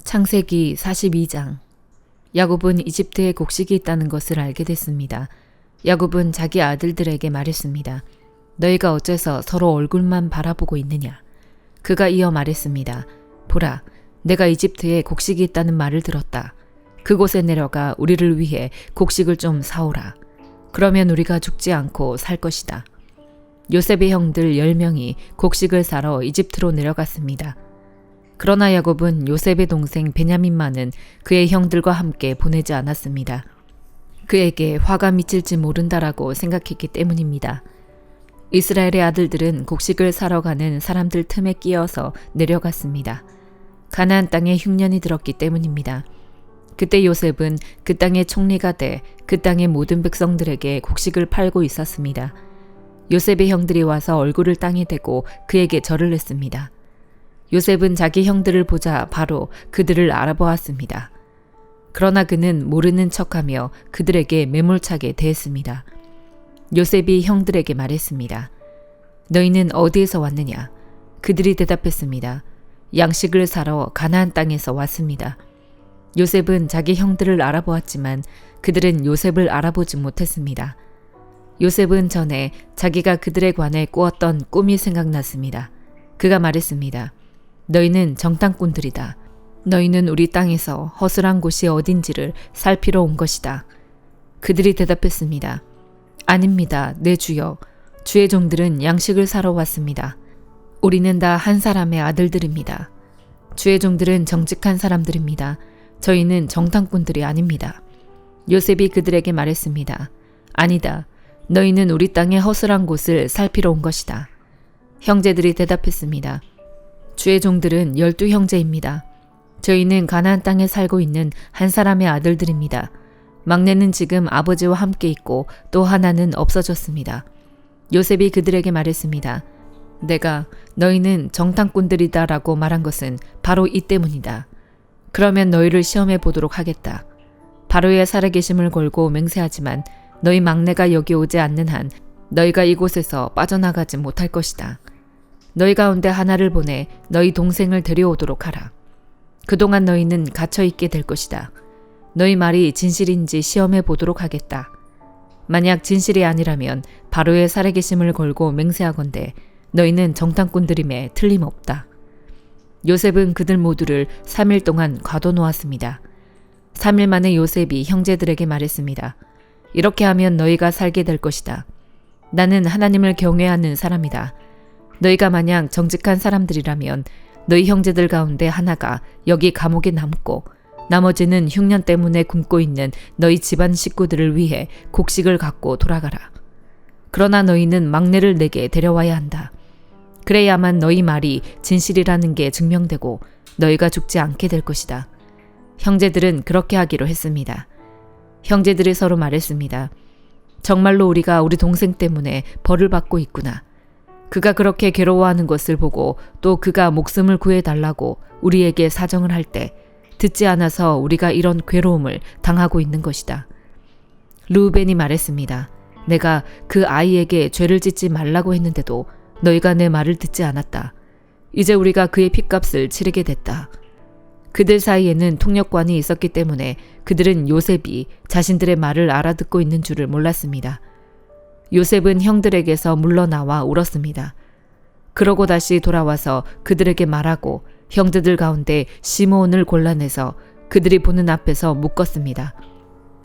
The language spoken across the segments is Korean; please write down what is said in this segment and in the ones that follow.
창세기 42장. 야곱은 이집트에 곡식이 있다는 것을 알게 됐습니다. 야곱은 자기 아들들에게 말했습니다. 너희가 어째서 서로 얼굴만 바라보고 있느냐? 그가 이어 말했습니다. 보라, 내가 이집트에 곡식이 있다는 말을 들었다. 그곳에 내려가 우리를 위해 곡식을 좀 사오라. 그러면 우리가 죽지 않고 살 것이다. 요셉의 형들 10명이 곡식을 사러 이집트로 내려갔습니다. 그러나 야곱은 요셉의 동생 베냐민만은 그의 형들과 함께 보내지 않았습니다. 그에게 화가 미칠지 모른다라고 생각했기 때문입니다. 이스라엘의 아들들은 곡식을 사러 가는 사람들 틈에 끼어서 내려갔습니다. 가나안 땅에 흉년이 들었기 때문입니다. 그때 요셉은 그 땅의 총리가 돼 그 땅의 모든 백성들에게 곡식을 팔고 있었습니다. 요셉의 형들이 와서 얼굴을 땅에 대고 그에게 절을 했습니다. 요셉은 자기 형들을 보자 바로 그들을 알아보았습니다. 그러나 그는 모르는 척하며 그들에게 매몰차게 대했습니다. 요셉이 형들에게 말했습니다. 너희는 어디에서 왔느냐? 그들이 대답했습니다. 양식을 사러 가나안 땅에서 왔습니다. 요셉은 자기 형들을 알아보았지만 그들은 요셉을 알아보지 못했습니다. 요셉은 전에 자기가 그들에 관해 꾸었던 꿈이 생각났습니다. 그가 말했습니다. 너희는 정탐꾼들이다. 너희는 우리 땅에서 허술한 곳이 어딘지를 살피러 온 것이다. 그들이 대답했습니다. 아닙니다, 내 주여. 주의 종들은 양식을 사러 왔습니다. 우리는 다 한 사람의 아들들입니다. 주의 종들은 정직한 사람들입니다. 저희는 정탐꾼들이 아닙니다. 요셉이 그들에게 말했습니다. 아니다. 너희는 우리 땅의 허술한 곳을 살피러 온 것이다. 형제들이 대답했습니다. 주의 종들은 12형제입니다. 저희는 가나안 땅에 살고 있는 한 사람의 아들들입니다. 막내는 지금 아버지와 함께 있고 또 하나는 없어졌습니다. 요셉이 그들에게 말했습니다. 내가 너희는 정탐꾼들이다라고 말한 것은 바로 이 때문이다. 그러면 너희를 시험해 보도록 하겠다. 바로의 살아계심을 걸고 맹세하지만 너희 막내가 여기 오지 않는 한 너희가 이곳에서 빠져나가지 못할 것이다. 너희 가운데 하나를 보내 너희 동생을 데려오도록 하라. 그동안 너희는 갇혀있게 될 것이다. 너희 말이 진실인지 시험해 보도록 하겠다. 만약 진실이 아니라면 바로의 살아계심을 걸고 맹세하건대 너희는 정탐꾼들임에 틀림없다. 요셉은 그들 모두를 3일 동안 가둬놓았습니다. 3일 만에 요셉이 형제들에게 말했습니다. 이렇게 하면 너희가 살게 될 것이다. 나는 하나님을 경외하는 사람이다. 너희가 마냥 정직한 사람들이라면 너희 형제들 가운데 하나가 여기 감옥에 남고 나머지는 흉년 때문에 굶고 있는 너희 집안 식구들을 위해 곡식을 갖고 돌아가라. 그러나 너희는 막내를 내게 데려와야 한다. 그래야만 너희 말이 진실이라는 게 증명되고 너희가 죽지 않게 될 것이다. 형제들은 그렇게 하기로 했습니다. 형제들이 서로 말했습니다. 정말로 우리가 우리 동생 때문에 벌을 받고 있구나. 그가 그렇게 괴로워하는 것을 보고 또 그가 목숨을 구해달라고 우리에게 사정을 할 때 듣지 않아서 우리가 이런 괴로움을 당하고 있는 것이다. 르우벤이 말했습니다. 내가 그 아이에게 죄를 짓지 말라고 했는데도 너희가 내 말을 듣지 않았다. 이제 우리가 그의 핏값을 치르게 됐다. 그들 사이에는 통역관이 있었기 때문에 그들은 요셉이 자신들의 말을 알아듣고 있는 줄을 몰랐습니다. 요셉은 형들에게서 물러나와 울었습니다. 그러고 다시 돌아와서 그들에게 말하고 형제들 가운데 시므온을 골라내서 그들이 보는 앞에서 묶었습니다.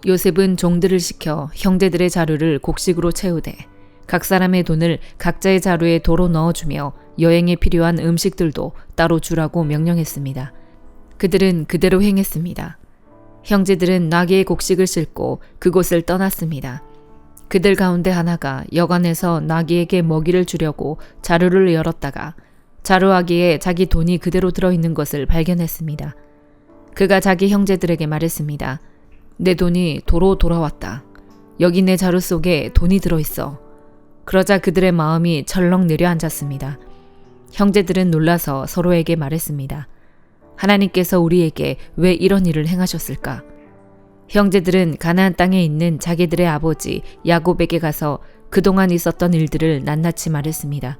요셉은 종들을 시켜 형제들의 자루를 곡식으로 채우되 각 사람의 돈을 각자의 자루에 도로 넣어주며 여행에 필요한 음식들도 따로 주라고 명령했습니다. 그들은 그대로 행했습니다. 형제들은 나귀의 곡식을 싣고 그곳을 떠났습니다. 그들 가운데 하나가 여관에서 나귀에게 먹이를 주려고 자루를 열었다가 자루아기에 자기 돈이 그대로 들어있는 것을 발견했습니다. 그가 자기 형제들에게 말했습니다. 내 돈이 도로 돌아왔다. 여기 내 자루 속에 돈이 들어있어. 그러자 그들의 마음이 철렁 내려앉았습니다. 형제들은 놀라서 서로에게 말했습니다. 하나님께서 우리에게 왜 이런 일을 행하셨을까? 형제들은 가나안 땅에 있는 자기들의 아버지 야곱에게 가서 그동안 있었던 일들을 낱낱이 말했습니다.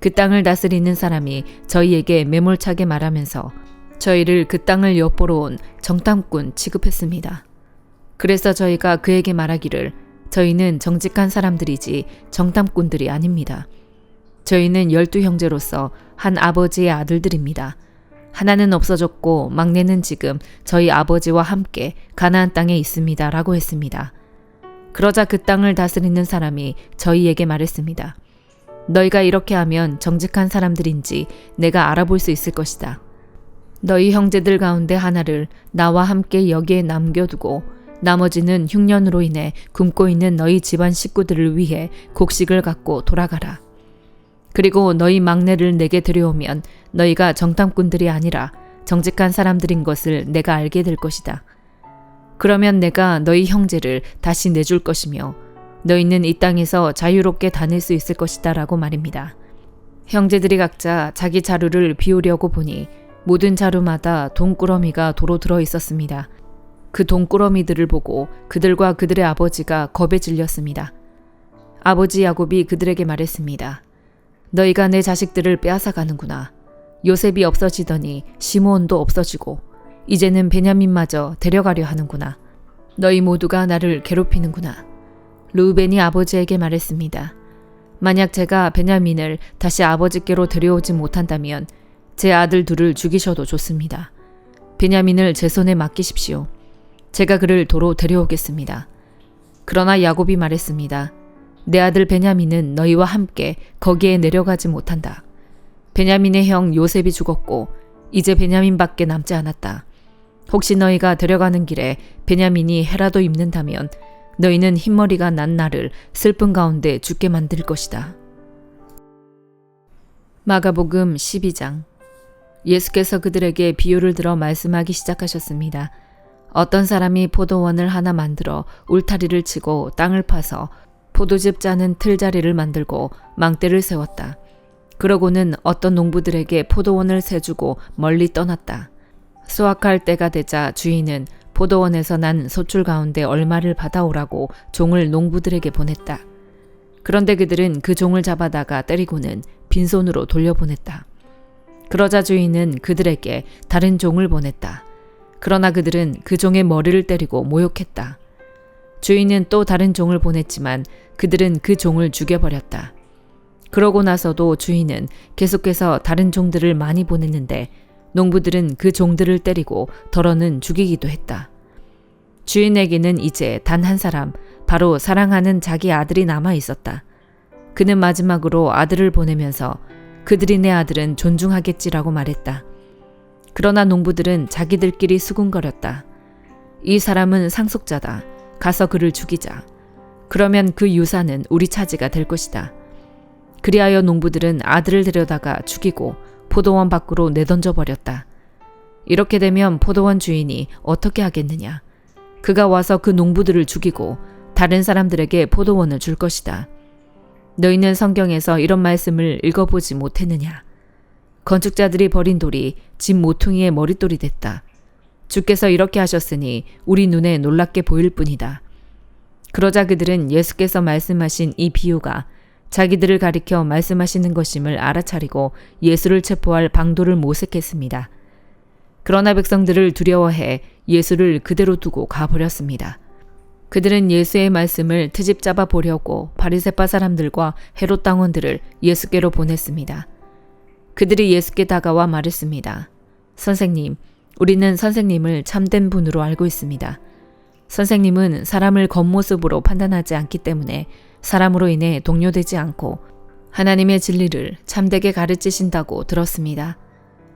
그 땅을 다스리는 사람이 저희에게 매몰차게 말하면서 저희를 그 땅을 엿보러 온 정탐꾼 취급했습니다. 그래서 저희가 그에게 말하기를 저희는 정직한 사람들이지 정탐꾼들이 아닙니다. 저희는 12형제로서 한 아버지의 아들들입니다. 하나는 없어졌고 막내는 지금 저희 아버지와 함께 가나안 땅에 있습니다. 라고 했습니다. 그러자 그 땅을 다스리는 사람이 저희에게 말했습니다. 너희가 이렇게 하면 정직한 사람들인지 내가 알아볼 수 있을 것이다. 너희 형제들 가운데 하나를 나와 함께 여기에 남겨두고 나머지는 흉년으로 인해 굶고 있는 너희 집안 식구들을 위해 곡식을 갖고 돌아가라. 그리고 너희 막내를 내게 데려오면 너희가 정탐꾼들이 아니라 정직한 사람들인 것을 내가 알게 될 것이다. 그러면 내가 너희 형제를 다시 내줄 것이며 너희는 이 땅에서 자유롭게 다닐 수 있을 것이다 라고 말입니다. 형제들이 각자 자기 자루를 비우려고 보니 모든 자루마다 돈꾸러미가 도로 들어 있었습니다. 그 돈꾸러미들을 보고 그들과 그들의 아버지가 겁에 질렸습니다. 아버지 야곱이 그들에게 말했습니다. 너희가 내 자식들을 빼앗아 가는구나. 요셉이 없어지더니 시므온도 없어지고 이제는 베냐민마저 데려가려 하는구나. 너희 모두가 나를 괴롭히는구나. 르우벤이 아버지에게 말했습니다. 만약 제가 베냐민을 다시 아버지께로 데려오지 못한다면 제 아들 둘을 죽이셔도 좋습니다. 베냐민을 제 손에 맡기십시오. 제가 그를 도로 데려오겠습니다. 그러나 야곱이 말했습니다. 내 아들 베냐민은 너희와 함께 거기에 내려가지 못한다. 베냐민의 형 요셉이 죽었고 이제 베냐민밖에 남지 않았다. 혹시 너희가 데려가는 길에 베냐민이 해라도 입는다면 너희는 흰머리가 난 나를 슬픔 가운데 죽게 만들 것이다. 마가복음 12장. 예수께서 그들에게 비유를 들어 말씀하기 시작하셨습니다. 어떤 사람이 포도원을 하나 만들어 울타리를 치고 땅을 파서 포도즙 짜는 틀자리를 만들고 망대를 세웠다. 그러고는 어떤 농부들에게 포도원을 세주고 멀리 떠났다. 수확할 때가 되자 주인은 포도원에서 난 소출 가운데 얼마를 받아오라고 종을 농부들에게 보냈다. 그런데 그들은 그 종을 잡아다가 때리고는 빈손으로 돌려보냈다. 그러자 주인은 그들에게 다른 종을 보냈다. 그러나 그들은 그 종의 머리를 때리고 모욕했다. 주인은 또 다른 종을 보냈지만 그들은 그 종을 죽여버렸다. 그러고 나서도 주인은 계속해서 다른 종들을 많이 보냈는데 농부들은 그 종들을 때리고 덜어는 죽이기도 했다. 주인에게는 이제 단 한 사람, 바로 사랑하는 자기 아들이 남아 있었다. 그는 마지막으로 아들을 보내면서 그들이 내 아들은 존중하겠지라고 말했다. 그러나 농부들은 자기들끼리 수군거렸다. 이 사람은 상속자다. 가서 그를 죽이자. 그러면 그 유산은 우리 차지가 될 것이다. 그리하여 농부들은 아들을 데려다가 죽이고 포도원 밖으로 내던져 버렸다. 이렇게 되면 포도원 주인이 어떻게 하겠느냐. 그가 와서 그 농부들을 죽이고 다른 사람들에게 포도원을 줄 것이다. 너희는 성경에서 이런 말씀을 읽어보지 못했느냐. 건축자들이 버린 돌이 집 모퉁이의 머릿돌이 됐다. 주께서 이렇게 하셨으니 우리 눈에 놀랍게 보일 뿐이다. 그러자 그들은 예수께서 말씀하신 이 비유가 자기들을 가리켜 말씀하시는 것임을 알아차리고 예수를 체포할 방도를 모색했습니다. 그러나 백성들을 두려워해 예수를 그대로 두고 가버렸습니다. 그들은 예수의 말씀을 트집 잡아 보려고 바리새파 사람들과 헤롯 당원들을 예수께로 보냈습니다. 그들이 예수께 다가와 말했습니다. 선생님, 우리는 선생님을 참된 분으로 알고 있습니다. 선생님은 사람을 겉모습으로 판단하지 않기 때문에 사람으로 인해 동요되지 않고 하나님의 진리를 참되게 가르치신다고 들었습니다.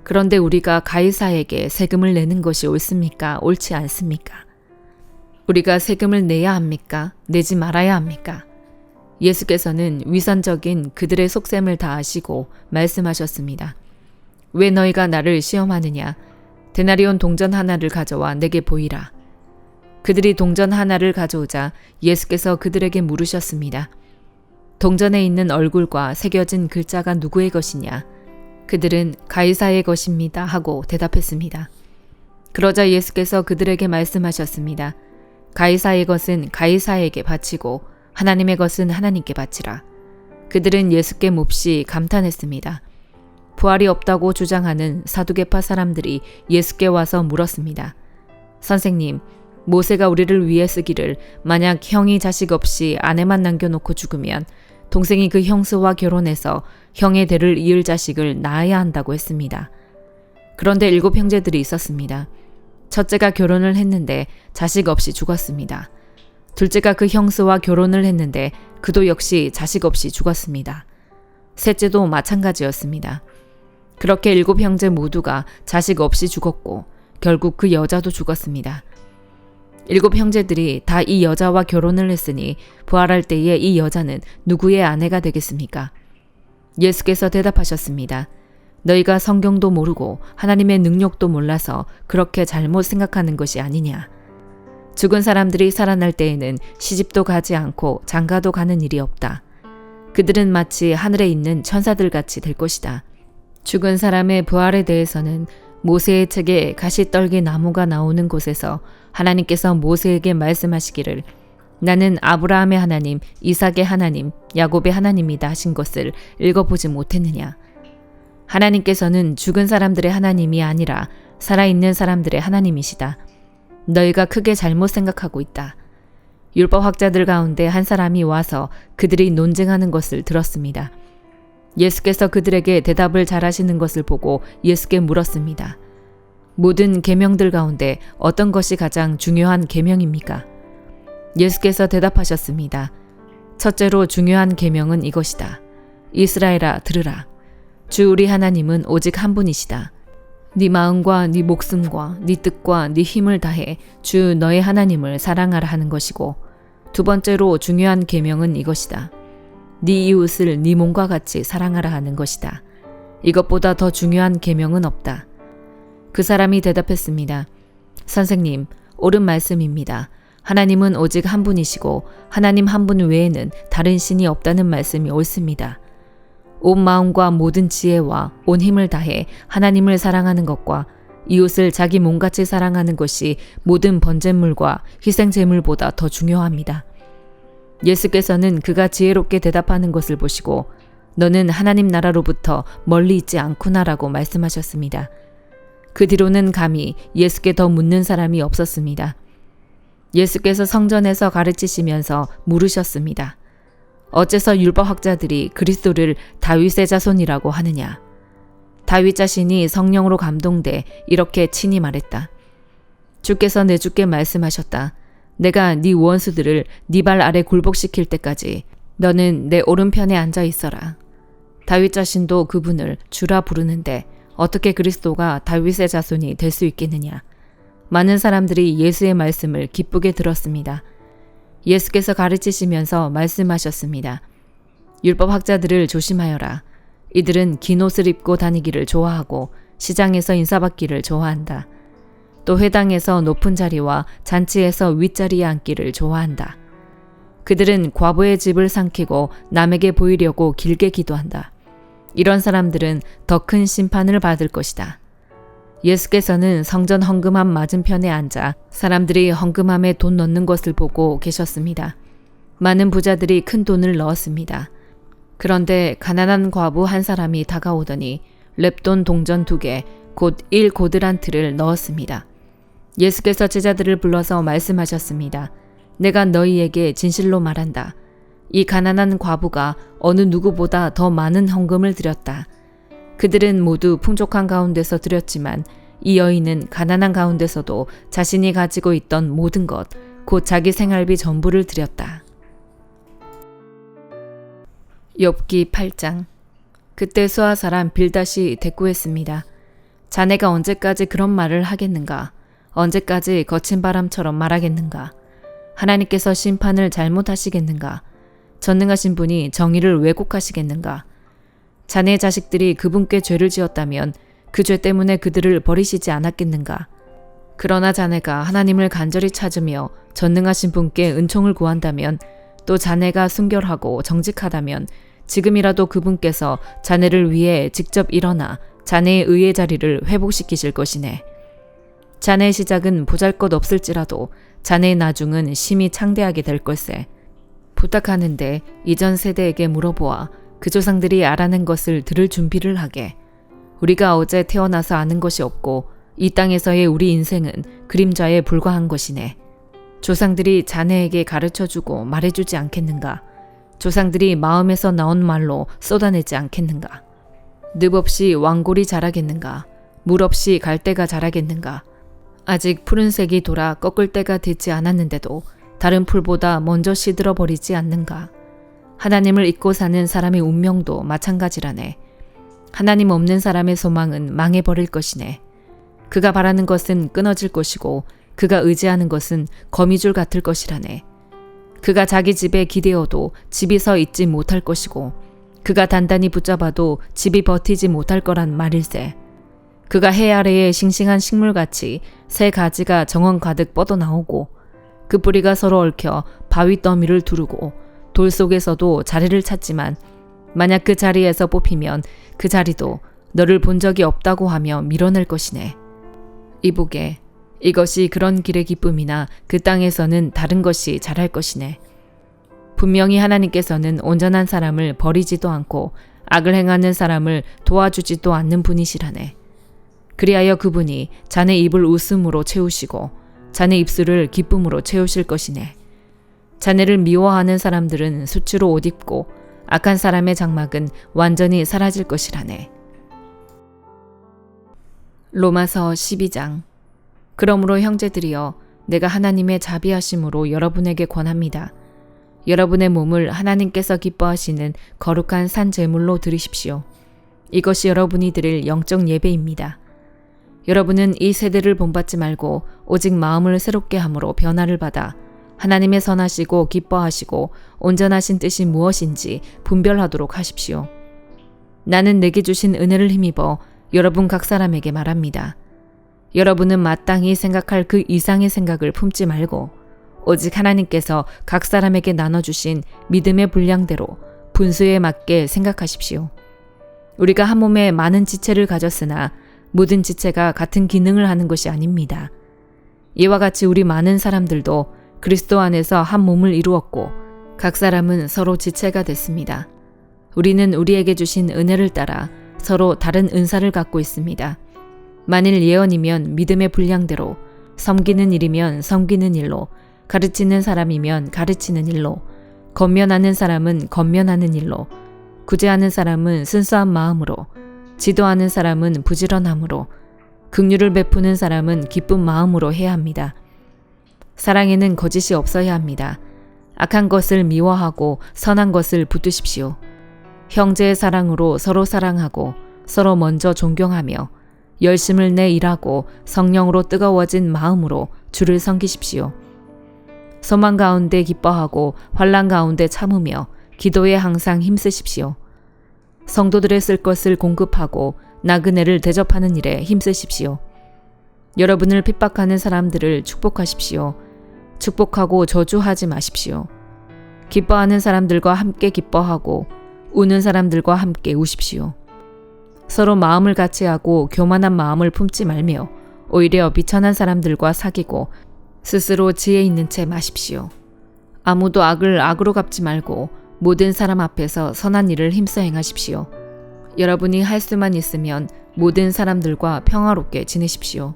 그런데 우리가 가이사에게 세금을 내는 것이 옳습니까? 옳지 않습니까? 우리가 세금을 내야 합니까? 내지 말아야 합니까? 예수께서는 위선적인 그들의 속셈을 다 아시고 말씀하셨습니다. 왜 너희가 나를 시험하느냐? 데나리온 동전 하나를 가져와 내게 보이라. 그들이 동전 하나를 가져오자 예수께서 그들에게 물으셨습니다. 동전에 있는 얼굴과 새겨진 글자가 누구의 것이냐? 그들은 가이사의 것입니다 하고 대답했습니다. 그러자 예수께서 그들에게 말씀하셨습니다. 가이사의 것은 가이사에게 바치고 하나님의 것은 하나님께 바치라. 그들은 예수께 몹시 감탄했습니다. 부활이 없다고 주장하는 사두개파 사람들이 예수께 와서 물었습니다. 선생님, 모세가 우리를 위해 쓰기를 만약 형이 자식 없이 아내만 남겨놓고 죽으면 동생이 그 형수와 결혼해서 형의 대를 이을 자식을 낳아야 한다고 했습니다. 그런데 7 형제들이 있었습니다. 첫째가 결혼을 했는데 자식 없이 죽었습니다. 둘째가 그 형수와 결혼을 했는데 그도 역시 자식 없이 죽었습니다. 셋째도 마찬가지였습니다. 그렇게 7 형제 모두가 자식 없이 죽었고 결국 그 여자도 죽었습니다. 7 형제들이 다 이 여자와 결혼을 했으니 부활할 때에 이 여자는 누구의 아내가 되겠습니까? 예수께서 대답하셨습니다. 너희가 성경도 모르고 하나님의 능력도 몰라서 그렇게 잘못 생각하는 것이 아니냐. 죽은 사람들이 살아날 때에는 시집도 가지 않고 장가도 가는 일이 없다. 그들은 마치 하늘에 있는 천사들 같이 될 것이다. 죽은 사람의 부활에 대해서는 모세의 책에 가시떨기 나무가 나오는 곳에서 하나님께서 모세에게 말씀하시기를 나는 아브라함의 하나님, 이삭의 하나님, 야곱의 하나님이다 하신 것을 읽어보지 못했느냐. 하나님께서는 죽은 사람들의 하나님이 아니라 살아있는 사람들의 하나님이시다. 너희가 크게 잘못 생각하고 있다. 율법학자들 가운데 한 사람이 와서 그들이 논쟁하는 것을 들었습니다. 예수께서 그들에게 대답을 잘하시는 것을 보고 예수께 물었습니다. 모든 계명들 가운데 어떤 것이 가장 중요한 계명입니까? 예수께서 대답하셨습니다. 첫째로 중요한 계명은 이것이다. 이스라엘아 들으라. 주 우리 하나님은 오직 한 분이시다. 네 마음과 네 목숨과 네 뜻과 네 힘을 다해 주 너의 하나님을 사랑하라 하는 것이고, 두 번째로 중요한 계명은 이것이다. 네 이웃을 네 몸과 같이 사랑하라 하는 것이다. 이것보다 더 중요한 계명은 없다. 그 사람이 대답했습니다. 선생님, 옳은 말씀입니다. 하나님은 오직 한 분이시고 하나님 한 분 외에는 다른 신이 없다는 말씀이 옳습니다. 온 마음과 모든 지혜와 온 힘을 다해 하나님을 사랑하는 것과 이웃을 자기 몸같이 사랑하는 것이 모든 번제물과 희생제물보다 더 중요합니다. 예수께서는 그가 지혜롭게 대답하는 것을 보시고 너는 하나님 나라로부터 멀리 있지 않구나라고 말씀하셨습니다. 그 뒤로는 감히 예수께 더 묻는 사람이 없었습니다. 예수께서 성전에서 가르치시면서 물으셨습니다. 어째서 율법학자들이 그리스도를 다윗의 자손이라고 하느냐? 다윗 자신이 성령으로 감동돼 이렇게 친히 말했다. 주께서 내 주께 말씀하셨다. 내가 네 원수들을 네 발 아래 굴복시킬 때까지 너는 내 오른편에 앉아 있어라. 다윗 자신도 그분을 주라 부르는데 어떻게 그리스도가 다윗의 자손이 될 수 있겠느냐? 많은 사람들이 예수의 말씀을 기쁘게 들었습니다. 예수께서 가르치시면서 말씀하셨습니다. 율법학자들을 조심하여라. 이들은 긴 옷을 입고 다니기를 좋아하고 시장에서 인사받기를 좋아한다. 또 회당에서 높은 자리와 잔치에서 윗자리에 앉기를 좋아한다. 그들은 과부의 집을 삼키고 남에게 보이려고 길게 기도한다. 이런 사람들은 더 큰 심판을 받을 것이다. 예수께서는 성전 헌금함 맞은편에 앉아 사람들이 헌금함에 돈 넣는 것을 보고 계셨습니다. 많은 부자들이 큰 돈을 넣었습니다. 그런데 가난한 과부 한 사람이 다가오더니 렙돈 동전 2개, 곧 1고드란트를 넣었습니다. 예수께서 제자들을 불러서 말씀하셨습니다. 내가 너희에게 진실로 말한다. 이 가난한 과부가 어느 누구보다 더 많은 헌금을 드렸다. 그들은 모두 풍족한 가운데서 드렸지만 이 여인은 가난한 가운데서도 자신이 가지고 있던 모든 것, 곧 자기 생활비 전부를 드렸다. 욥기 8장. 그때 수아 사람 빌닷이 대꾸했습니다. 자네가 언제까지 그런 말을 하겠는가? 언제까지 거친 바람처럼 말하겠는가? 하나님께서 심판을 잘못하시겠는가? 전능하신 분이 정의를 왜곡하시겠는가? 자네 자식들이 그분께 죄를 지었다면 그 죄 때문에 그들을 버리시지 않았겠는가? 그러나 자네가 하나님을 간절히 찾으며 전능하신 분께 은총을 구한다면, 또 자네가 순결하고 정직하다면 지금이라도 그분께서 자네를 위해 직접 일어나 자네의 의의 자리를 회복시키실 것이네. 자네의 시작은 보잘것없을지라도 자네의 나중은 심히 창대하게 될 걸세. 부탁하는데 이전 세대에게 물어보아 그 조상들이 알아낸 것을 들을 준비를 하게. 우리가 어제 태어나서 아는 것이 없고 이 땅에서의 우리 인생은 그림자에 불과한 것이네. 조상들이 자네에게 가르쳐주고 말해주지 않겠는가? 조상들이 마음에서 나온 말로 쏟아내지 않겠는가? 늪 없이 왕골이 자라겠는가? 물 없이 갈대가 자라겠는가? 아직 푸른색이 돌아 꺾을 때가 되지 않았는데도 다른 풀보다 먼저 시들어버리지 않는가? 하나님을 잊고 사는 사람의 운명도 마찬가지라네. 하나님 없는 사람의 소망은 망해버릴 것이네. 그가 바라는 것은 끊어질 것이고 그가 의지하는 것은 거미줄 같을 것이라네. 그가 자기 집에 기대어도 집이 서 있지 못할 것이고 그가 단단히 붙잡아도 집이 버티지 못할 거란 말일세. 그가 해 아래에 싱싱한 식물같이 새 가지가 정원 가득 뻗어나오고 그 뿌리가 서로 얽혀 바위 더미를 두르고 돌 속에서도 자리를 찾지만 만약 그 자리에서 뽑히면 그 자리도 너를 본 적이 없다고 하며 밀어낼 것이네. 이보게, 이것이 그런 길의 기쁨이나 그 땅에서는 다른 것이 자랄 것이네. 분명히 하나님께서는 온전한 사람을 버리지도 않고 악을 행하는 사람을 도와주지도 않는 분이시라네. 그리하여 그분이 자네 입을 웃음으로 채우시고 자네 입술을 기쁨으로 채우실 것이네. 자네를 미워하는 사람들은 수치로 옷 입고 악한 사람의 장막은 완전히 사라질 것이라네. 로마서 12장. 그러므로 형제들이여, 내가 하나님의 자비하심으로 여러분에게 권합니다. 여러분의 몸을 하나님께서 기뻐하시는 거룩한 산 제물로 드리십시오. 이것이 여러분이 드릴 영적 예배입니다. 여러분은 이 세대를 본받지 말고 오직 마음을 새롭게 함으로 변화를 받아 하나님의 선하시고 기뻐하시고 온전하신 뜻이 무엇인지 분별하도록 하십시오. 나는 내게 주신 은혜를 힘입어 여러분 각 사람에게 말합니다. 여러분은 마땅히 생각할 그 이상의 생각을 품지 말고 오직 하나님께서 각 사람에게 나눠주신 믿음의 분량대로 분수에 맞게 생각하십시오. 우리가 한 몸에 많은 지체를 가졌으나 모든 지체가 같은 기능을 하는 것이 아닙니다. 이와 같이 우리 많은 사람들도 그리스도 안에서 한 몸을 이루었고 각 사람은 서로 지체가 됐습니다. 우리는 우리에게 주신 은혜를 따라 서로 다른 은사를 갖고 있습니다. 만일 예언이면 믿음의 분량대로, 섬기는 일이면 섬기는 일로, 가르치는 사람이면 가르치는 일로, 권면하는 사람은 권면하는 일로, 구제하는 사람은 순수한 마음으로, 지도하는 사람은 부지런함으로, 긍휼을 베푸는 사람은 기쁜 마음으로 해야 합니다. 사랑에는 거짓이 없어야 합니다. 악한 것을 미워하고 선한 것을 붙드십시오. 형제의 사랑으로 서로 사랑하고 서로 먼저 존경하며 열심을 내 일하고 성령으로 뜨거워진 마음으로 주를 섬기십시오. 소망 가운데 기뻐하고 환난 가운데 참으며 기도에 항상 힘쓰십시오. 성도들의 쓸 것을 공급하고 나그네를 대접하는 일에 힘쓰십시오. 여러분을 핍박하는 사람들을 축복하십시오. 축복하고 저주하지 마십시오. 기뻐하는 사람들과 함께 기뻐하고 우는 사람들과 함께 우십시오. 서로 마음을 같이 하고 교만한 마음을 품지 말며 오히려 비천한 사람들과 사귀고 스스로 지혜 있는 채 마십시오. 아무도 악을 악으로 갚지 말고 모든 사람 앞에서 선한 일을 힘써 행하십시오. 여러분이 할 수만 있으면 모든 사람들과 평화롭게 지내십시오.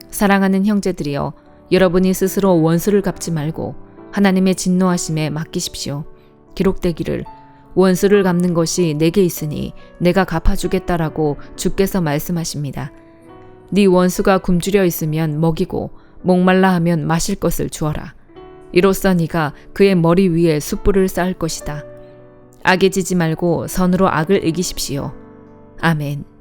사랑하는 형제들이여, 여러분이 스스로 원수를 갚지 말고 하나님의 진노하심에 맡기십시오. 기록되기를 원수를 갚는 것이 내게 있으니 내가 갚아주겠다라고 주께서 말씀하십니다. 네 원수가 굶주려 있으면 먹이고 목말라 하면 마실 것을 주어라. 이로써 네가 그의 머리 위에 숯불을 쌓을 것이다. 악에 지지 말고 선으로 악을 이기십시오. 아멘.